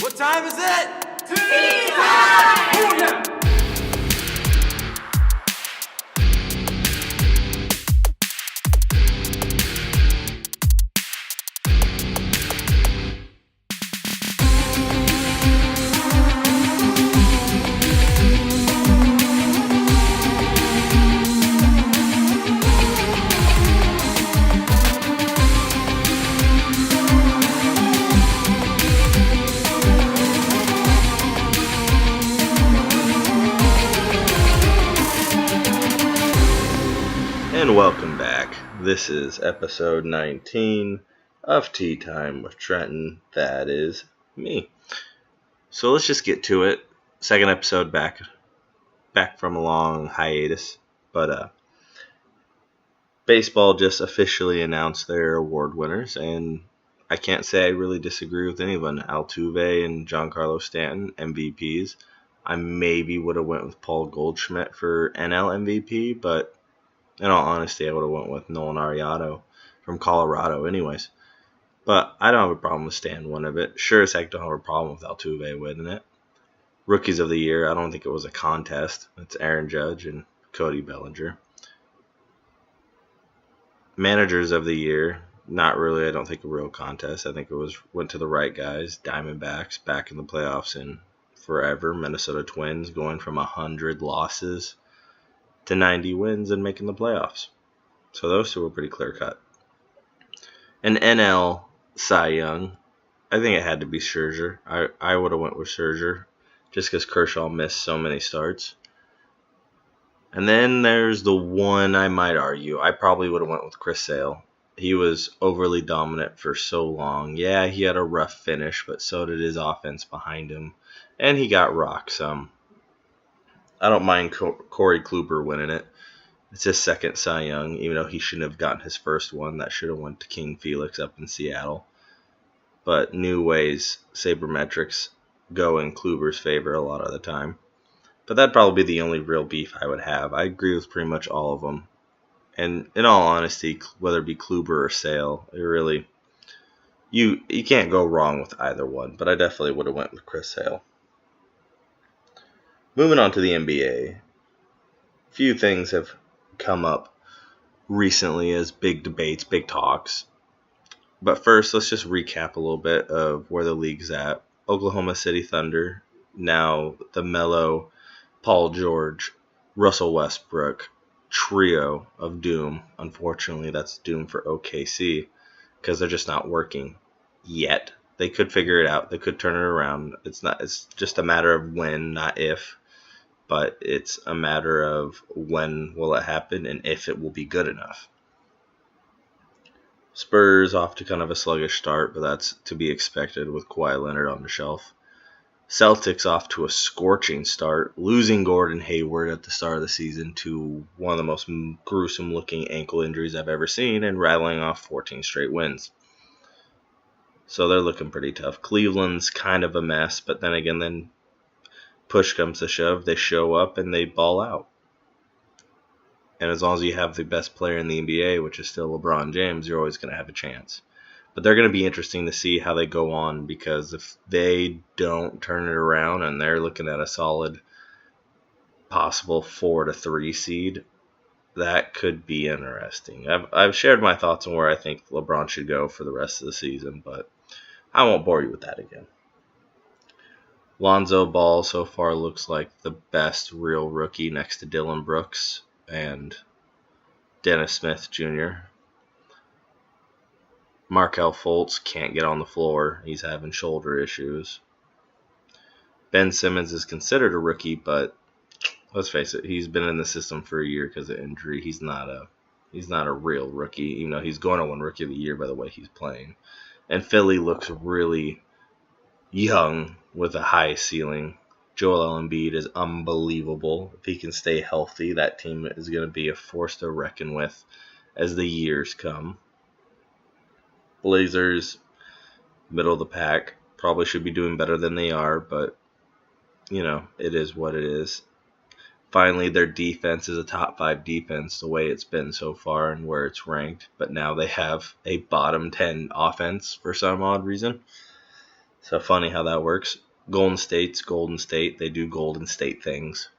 What time is it? Tea time! Oh, yeah! And welcome back. This is episode 19 of Tea Time with Trenton. That is me. So let's just get to it. Second episode back from a long hiatus. But baseball just officially announced their award winners, and I can't say I really disagree with any of them. Altuve and Giancarlo Stanton, MVPs. I maybe would have went with Paul Goldschmidt for NL MVP, but in all honesty, I would have went with Nolan Arenado from Colorado anyways. But I don't have a problem with Stan one of it. Sure as heck don't have a problem with Altuve winning it. Rookies of the Year, I don't think it was a contest. It's Aaron Judge and Cody Bellinger. Managers of the Year, not really, I don't think a real contest. I think it went to the right guys. Diamondbacks back in the playoffs in forever. Minnesota Twins going from 100 losses to 90 wins and making the playoffs. So those two were pretty clear cut. An NL Cy Young, I think it had to be Scherzer. I would have went with Scherzer just because Kershaw missed so many starts. And then there's the one I might argue. I probably would have went with Chris Sale. He was overly dominant for so long. Yeah, he had a rough finish, but so did his offense behind him. And he got rocked some. I don't mind Corey Kluber winning it. It's his second Cy Young, even though he shouldn't have gotten his first one. That should have went to King Felix up in Seattle. But new ways, sabermetrics go in Kluber's favor a lot of the time. But that'd probably be the only real beef I would have. I agree with pretty much all of them. And in all honesty, whether it be Kluber or Sale, it really, you can't go wrong with either one. But I definitely would have went with Chris Sale. Moving on to the NBA, a few things have come up recently as big debates, big talks. But first, let's just recap a little bit of where the league's at. Oklahoma City Thunder, now the Melo, Paul George, Russell Westbrook trio of doom. Unfortunately, that's doom for OKC because they're just not working yet. They could figure it out. They could turn it around. It's just a matter of when, not if. But it's a matter of when will it happen and if it will be good enough. Spurs off to kind of a sluggish start, but that's to be expected with Kawhi Leonard on the shelf. Celtics off to a scorching start, losing Gordon Hayward at the start of the season to one of the most gruesome looking ankle injuries I've ever seen and rattling off 14 straight wins. So they're looking pretty tough. Cleveland's kind of a mess, but then again, push comes to shove, they show up and they ball out. And as long as you have the best player in the NBA, which is still LeBron James, you're always going to have a chance. But they're going to be interesting to see how they go on, because if they don't turn it around and they're looking at a solid possible 4-3 seed, that could be interesting. I've shared my thoughts on where I think LeBron should go for the rest of the season, but I won't bore you with that again. Lonzo Ball so far looks like the best real rookie next to Dylan Brooks and Dennis Smith Jr. Markelle Fultz can't get on the floor. He's having shoulder issues. Ben Simmons is considered a rookie, but let's face it, he's been in the system for a year because of injury. He's not a real rookie, even though he's going to win Rookie of the Year by the way he's playing. And Philly looks really young with a high ceiling. Joel Embiid is unbelievable. If he can stay healthy, that team is going to be a force to reckon with as the years come. Blazers, middle of the pack, probably should be doing better than they are, but, it is what it is. Finally, their defense is a top 5 defense the way it's been so far and where it's ranked, but now they have a bottom 10 offense for some odd reason. So funny how that works. Golden State's Golden State. They do Golden State things.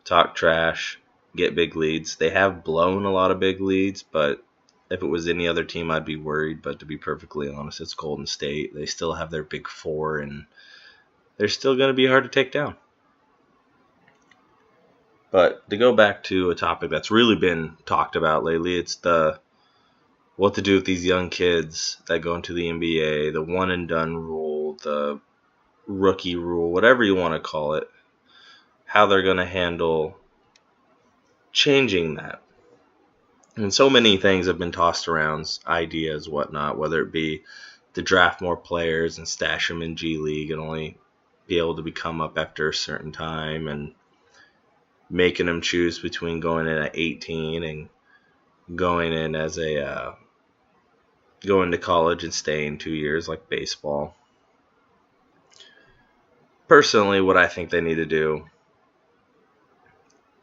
Talk trash, get big leads. They have blown a lot of big leads, but if it was any other team, I'd be worried. But to be perfectly honest, it's Golden State. They still have their big four, and they're still going to be hard to take down. But to go back to a topic that's really been talked about lately, it's the what to do with these young kids that go into the NBA, the one and done rule, the rookie rule, whatever you want to call it, how they're going to handle changing that. And so many things have been tossed around, ideas, whatnot, whether it be to draft more players and stash them in G League and only be able to become up after a certain time, and making them choose between going in at 18 and going in as a going to college and staying 2 years like baseball. Personally, what I think they need to do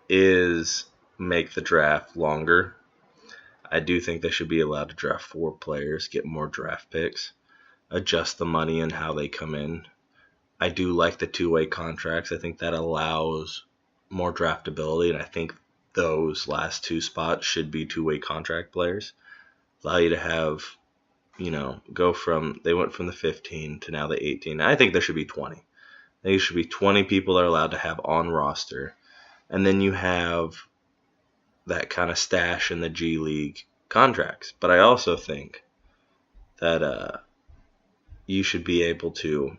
is make the draft longer. I do think they should be allowed to draft 4 players, get more draft picks, adjust the money and how they come in. I do like the two-way contracts. I think that allows more draftability, and I think those last 2 spots should be two-way contract players. Allow you to have, go from, they went from the 15 to now the 18. I think there should be 20. I think there should be 20 people that are allowed to have on roster. And then you have that kind of stash in the G League contracts. But I also think that you should be able to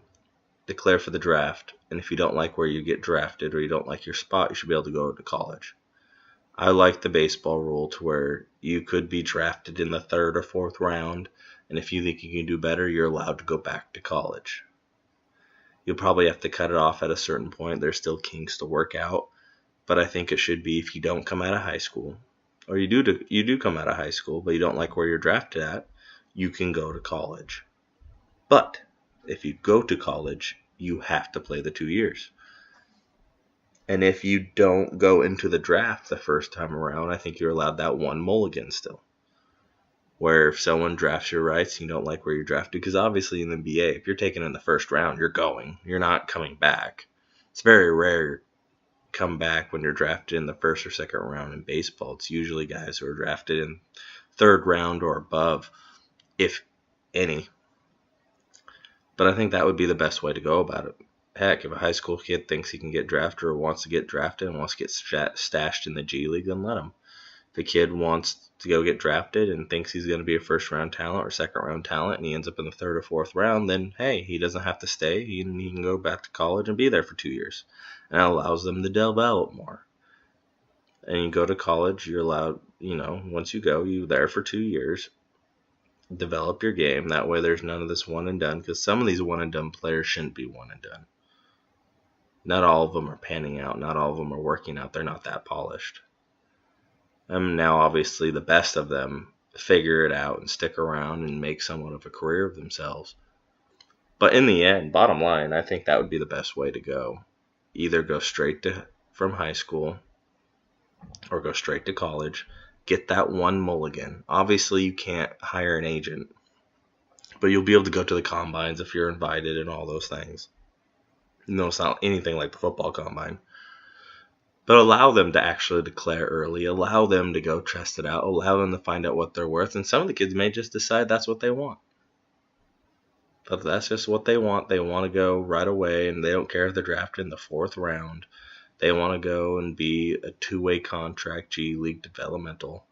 declare for the draft, and if you don't like where you get drafted or you don't like your spot, you should be able to go to college. I like the baseball rule to where you could be drafted in the 3rd or 4th round, and if you think you can do better, you're allowed to go back to college. You'll probably have to cut it off at a certain point. There's still kinks to work out, but I think it should be if you don't come out of high school, or you do come out of high school, but you don't like where you're drafted at, you can go to college. But if you go to college, you have to play the 2 years. And if you don't go into the draft the first time around, I think you're allowed that one mulligan still. Where if someone drafts your rights and you don't like where you're drafted, because obviously in the NBA, if you're taken in the first round, you're going. You're not coming back. It's very rare to come back when you're drafted in the 1st or 2nd round in baseball. It's usually guys who are drafted in 3rd round or above, if any. But I think that would be the best way to go about it. Heck, if a high school kid thinks he can get drafted or wants to get drafted and wants to get stashed in the G League, then let him. If a kid wants to go get drafted and thinks he's going to be a 1st-round talent or 2nd-round talent and he ends up in the 3rd or 4th round, then, hey, he doesn't have to stay. He can go back to college and be there for 2 years. And that allows them to develop more. And you go to college, you're allowed, once you go, you're there for 2 years. Develop your game. That way there's none of this one and done, because some of these one and done players shouldn't be one and done. Not all of them are panning out. Not all of them are working out. They're not that polished. And now obviously the best of them figure it out and stick around and make somewhat of a career of themselves. But in the end, bottom line, I think that would be the best way to go. Either go straight from high school or go straight to college. Get that one mulligan. Obviously, you can't hire an agent, but you'll be able to go to the combines if you're invited and all those things. It's not anything like the football combine. But allow them to actually declare early. Allow them to go test it out. Allow them to find out what they're worth. And some of the kids may just decide that's what they want. But if that's just what they want to go right away, and they don't care if they're drafted in the 4th round. They want to go and be a 2-way contract G League developmental.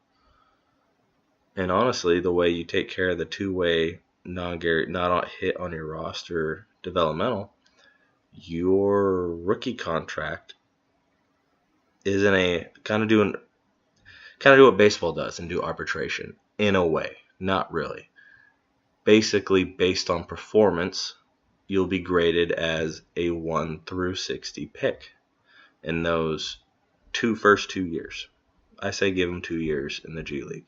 And honestly, the way you take care of the 2-way not hit on your roster developmental, your rookie contract is in a kind of do what baseball does and do arbitration in a way. Not really. Basically, based on performance, you'll be graded as a 1 through 60 pick in those first 2 years. I say give them 2 years in the G League.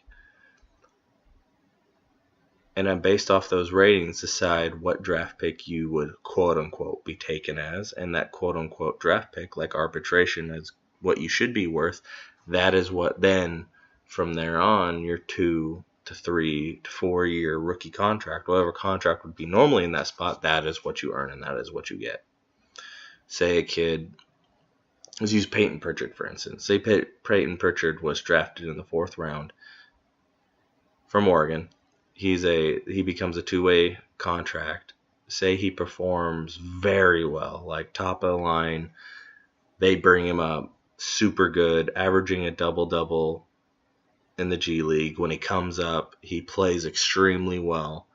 And then based off those ratings, decide what draft pick you would quote-unquote be taken as. And that quote-unquote draft pick, like arbitration, is what you should be worth. That is what then, from there on, your 2 to 3 to 4 year rookie contract, whatever contract would be normally in that spot, that is what you earn and that is what you get. Say a kid, let's use Peyton Pritchard for instance. Say Peyton Pritchard was drafted in the 4th round from Oregon. He becomes a 2-way contract. Say he performs very well, like top of the line. They bring him up super good, averaging a double-double in the G League. When he comes up, he plays extremely well.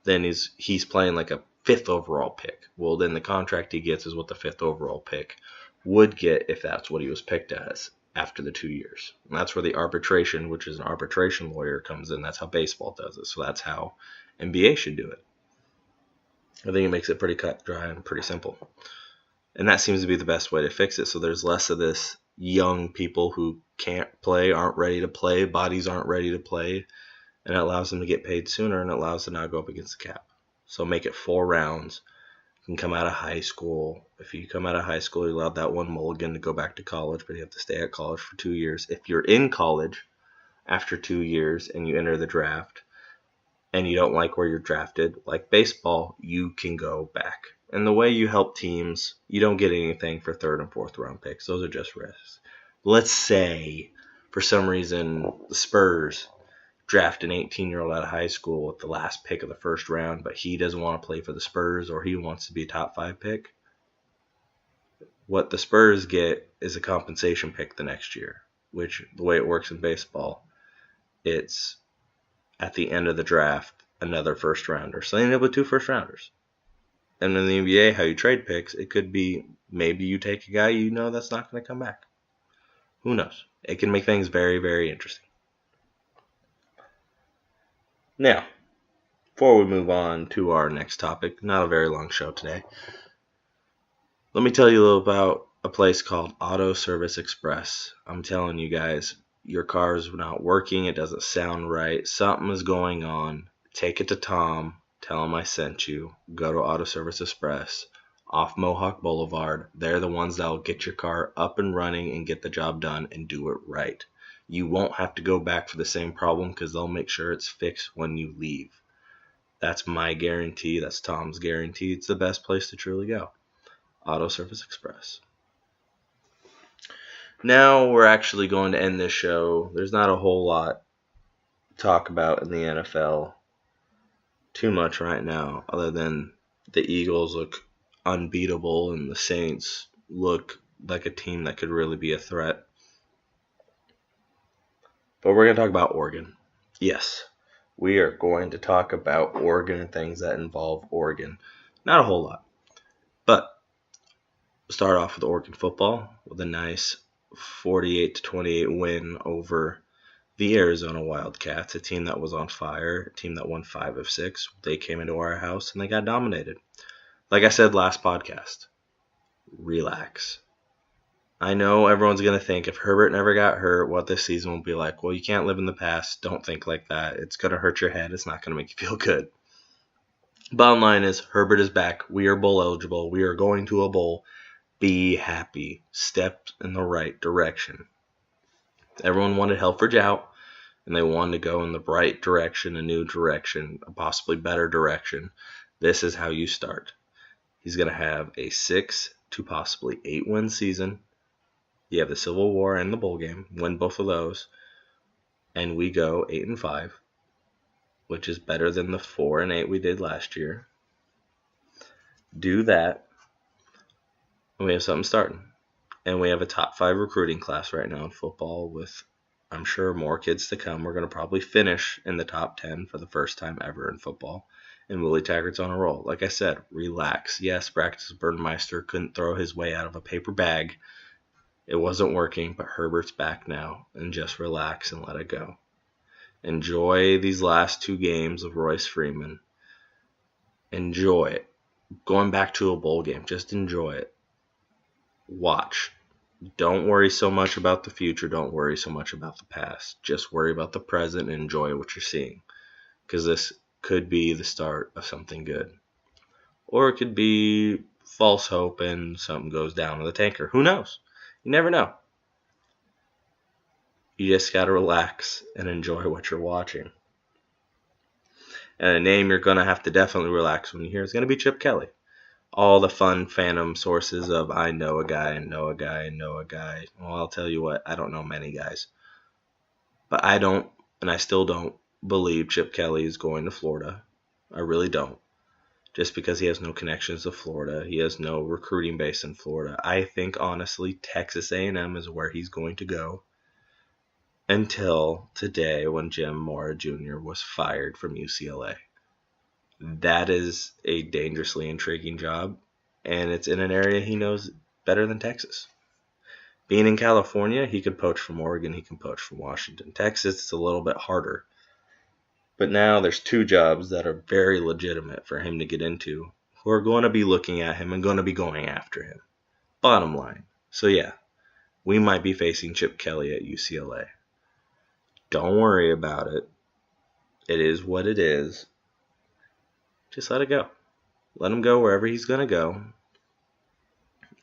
Then he's playing like a 5th overall pick. Well, then the contract he gets is what the 5th overall pick would get if that's what he was picked as after the 2 years. And that's where the arbitration, which is an arbitration lawyer, comes in. That's how baseball does it. So that's how NBA should do it. I think it makes it pretty cut, dry, and pretty simple. And that seems to be the best way to fix it. So there's less of this young people who can't play, aren't ready to play, bodies aren't ready to play, and it allows them to get paid sooner and it allows them to not go up against the cap. So make it 4 rounds. You can come out of high school. If you come out of high school, you're allowed that one mulligan to go back to college, but you have to stay at college for 2 years. If you're in college after 2 years and you enter the draft and you don't like where you're drafted, like baseball, you can go back. And the way you help teams, you don't get anything for 3rd and 4th round picks. Those are just risks. Let's say, for some reason, the Spurs draft an 18-year-old out of high school with the last pick of the 1st round, but he doesn't want to play for the Spurs or he wants to be a top 5 pick. What the Spurs get is a compensation pick the next year, which the way it works in baseball, it's at the end of the draft, another 1st rounder. So they end up with 2 1st rounders. And in the NBA, how you trade picks, it could be maybe you take a guy you know that's not going to come back. Who knows? It can make things very, very interesting. Now, before we move on to our next topic, not a very long show today, let me tell you a little about a place called Auto Service Express. I'm telling you guys, your car is not working, it doesn't sound right, something is going on. Take it to Tom, tell him I sent you. Go to Auto Service Express off Mohawk Boulevard. They're the ones that will get your car up and running and get the job done and do it right. You won't have to go back for the same problem because they'll make sure it's fixed when you leave. That's my guarantee. That's Tom's guarantee. It's the best place to truly go. Auto Service Express. Now we're actually going to end this show. There's not a whole lot to talk about in the NFL too much right now, other than the Eagles look unbeatable and the Saints look like a team that could really be a threat. But we're going to talk about Oregon. Yes, we are going to talk about Oregon and things that involve Oregon. Not a whole lot. But we'll start off with Oregon football with a nice 48-28 win over the Arizona Wildcats, a team that was on fire, a team that won 5 of 6. They came into our house and they got dominated. Like I said last podcast, relax. I know everyone's going to think if Herbert never got hurt, what this season will be like. Well, you can't live in the past. Don't think like that. It's going to hurt your head. It's not going to make you feel good. Bottom line is Herbert is back. We are bowl eligible. We are going to a bowl. Be happy. Step in the right direction. Everyone wanted Helfrich out, and they wanted to go in the right direction, a new direction, a possibly better direction. This is how you start. He's going to have a 6 to possibly 8 win season. You have the Civil War and the bowl game. Win both of those. And we go 8-5, which is better than the 4-8 we did last year. Do that. And we have something starting. And we have a top 5 recruiting class right now in football with, I'm sure, more kids to come. We're going to probably finish in the top 10 for the first time ever in football. And Willie Taggart's on a roll. Like I said, relax. Yes, Practice Burnmeister couldn't throw his way out of a paper bag. It wasn't working, but Herbert's back now, and just relax and let it go. Enjoy these last 2 games of Royce Freeman. Enjoy it. Going back to a bowl game, just enjoy it. Watch. Don't worry so much about the future. Don't worry so much about the past. Just worry about the present and enjoy what you're seeing. Because this could be the start of something good. Or it could be false hope and something goes down in the tanker. Who knows? You never know. You just got to relax and enjoy what you're watching. And a name you're going to have to definitely relax when you hear is going to be Chip Kelly. All the fun phantom sources of I know a guy and know a guy and know a guy. Well, I'll tell you what, I don't know many guys. But I don't, and I still don't, believe Chip Kelly is going to Florida. I really don't. Just because he has no connections to Florida. He has no recruiting base in Florida. I think, honestly, Texas A&M is where he's going to go. Until today when Jim Mora Jr. was fired from UCLA. That is a dangerously intriguing job, and it's in an area he knows better than Texas. Being in California, he could poach from Oregon, he can poach from Washington. Texas, it's a little bit harder. But now there's two jobs that are very legitimate for him to get into, who are going to be looking at him and going to be going after him. Bottom line. So yeah, we might be facing Chip Kelly at UCLA. Don't worry about it. It is what it is. Just let it go. Let him go wherever he's going to go.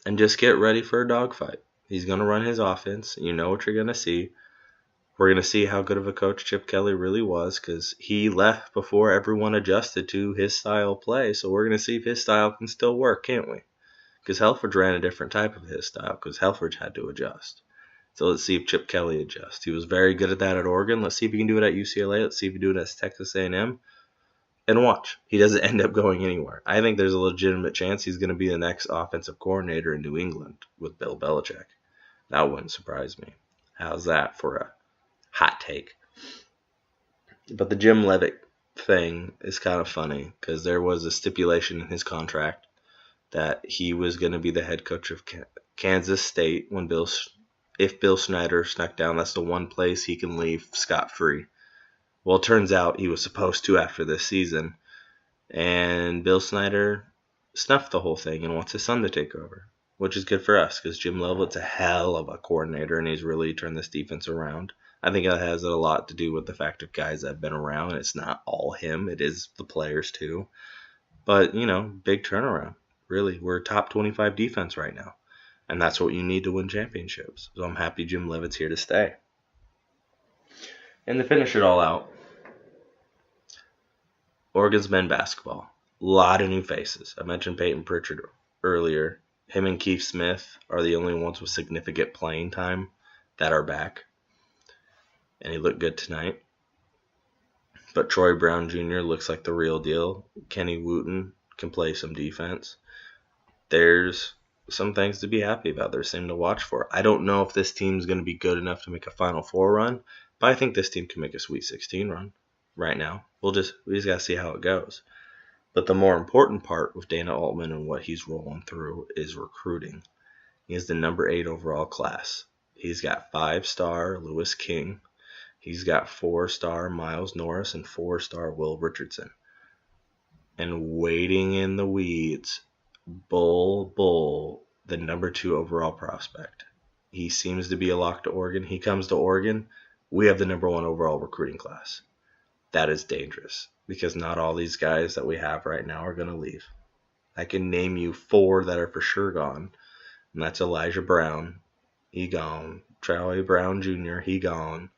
And just get ready for a dogfight. He's going to run his offense. You know what you're going to see. We're going to see how good of a coach Chip Kelly really was because he left before everyone adjusted to his style of play. So we're going to see if his style can still work, can't we? Because Helfrich ran a different type of his style because Helfrich had to adjust. So let's see if Chip Kelly adjusts. He was very good at that at Oregon. Let's see if he can do it at UCLA. Let's see if he can do it at Texas A&M. And watch. He doesn't end up going anywhere. I think there's a legitimate chance he's going to be the next offensive coordinator in New England with Bill Belichick. That wouldn't surprise me. How's that for a hot take? But the Jim Levitt thing is kind of funny because there was a stipulation in his contract that he was going to be the head coach of Kansas State when if Bill Snyder snuck down. That's the one place he can leave scot-free. Well, it turns out he was supposed to after this season, and Bill Snyder snuffed the whole thing and wants his son to take over, which is good for us because Jim Leavitt's a hell of a coordinator, and he's really turned this defense around. I think that has a lot to do with the fact of guys that have been around. It's not all him. It is the players, too. But, big turnaround. Really, we're a top 25 defense right now, and that's what you need to win championships. So I'm happy Jim Leavitt's here to stay. And to finish it all out, Oregon's men basketball. A lot of new faces. I mentioned Peyton Pritchard earlier. Him and Keith Smith are the only ones with significant playing time that are back. And he looked good tonight. But Troy Brown Jr. looks like the real deal. Kenny Wooten can play some defense. There's some things to be happy about. There's something to watch for. I don't know if this team's going to be good enough to make a Final Four run, but I think this team can make a Sweet 16 run right now. We just got to see how it goes. But the more important part with Dana Altman and what he's rolling through is recruiting. He has the number 8 overall class. He's got 5-star Lewis King. He's got 4-star Miles Norris and 4-star Will Richardson. And waiting in the weeds, Bull, the number 2 overall prospect. He seems to be a lock to Oregon. He comes to Oregon. We have the number 1 overall recruiting class. That is dangerous because not all these guys that we have right now are going to leave. I can name you 4 that are for sure gone, and that's Elijah Brown. He gone. Troy Brown Jr., he gone.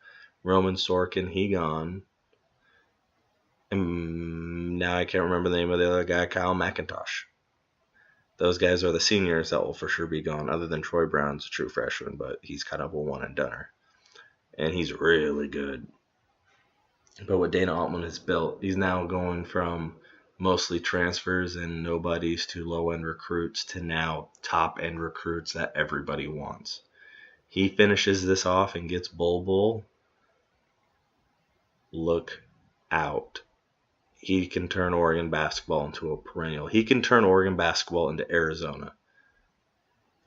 Roman Sorkin, he gone. And now I can't remember the name of the other guy, Kyle McIntosh. Those guys are the seniors that will for sure be gone, other than Troy Brown's a true freshman, but he's kind of a one-and-doner. And he's really good. But what Dana Altman has built, he's now going from mostly transfers and nobodies to low-end recruits to now top-end recruits that everybody wants. He finishes this off and gets Bull. Look out. He can turn Oregon basketball into a perennial. He can turn Oregon basketball into Arizona.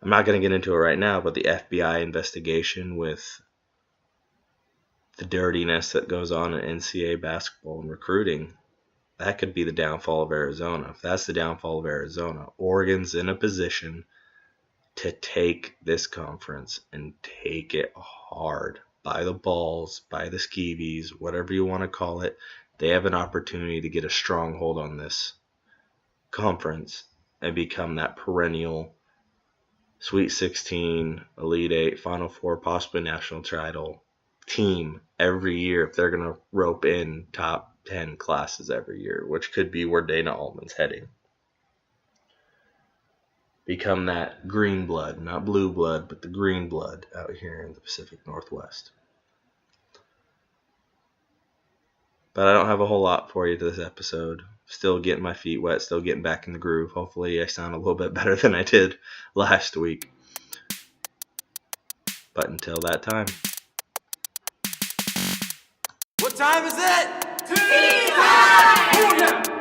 I'm not going to get into it right now, but the FBI investigation with the dirtiness that goes on in NCAA basketball and recruiting, that could be the downfall of Arizona. If that's the downfall of Arizona, Oregon's in a position to take this conference and take it hard. By the balls, by the skeevies, whatever you want to call it. They have an opportunity to get a stronghold on this conference and become that perennial Sweet 16, Elite 8, Final Four, possibly national title team every year if they're going to rope in top 10 classes every year, which could be where Dana Altman's heading. Become that green blood, not blue blood, but the green blood out here in the Pacific Northwest. But I don't have a whole lot for you to this episode. Still getting my feet wet, still getting back in the groove. Hopefully I sound a little bit better than I did last week. But until that time. What time is it? Tea time!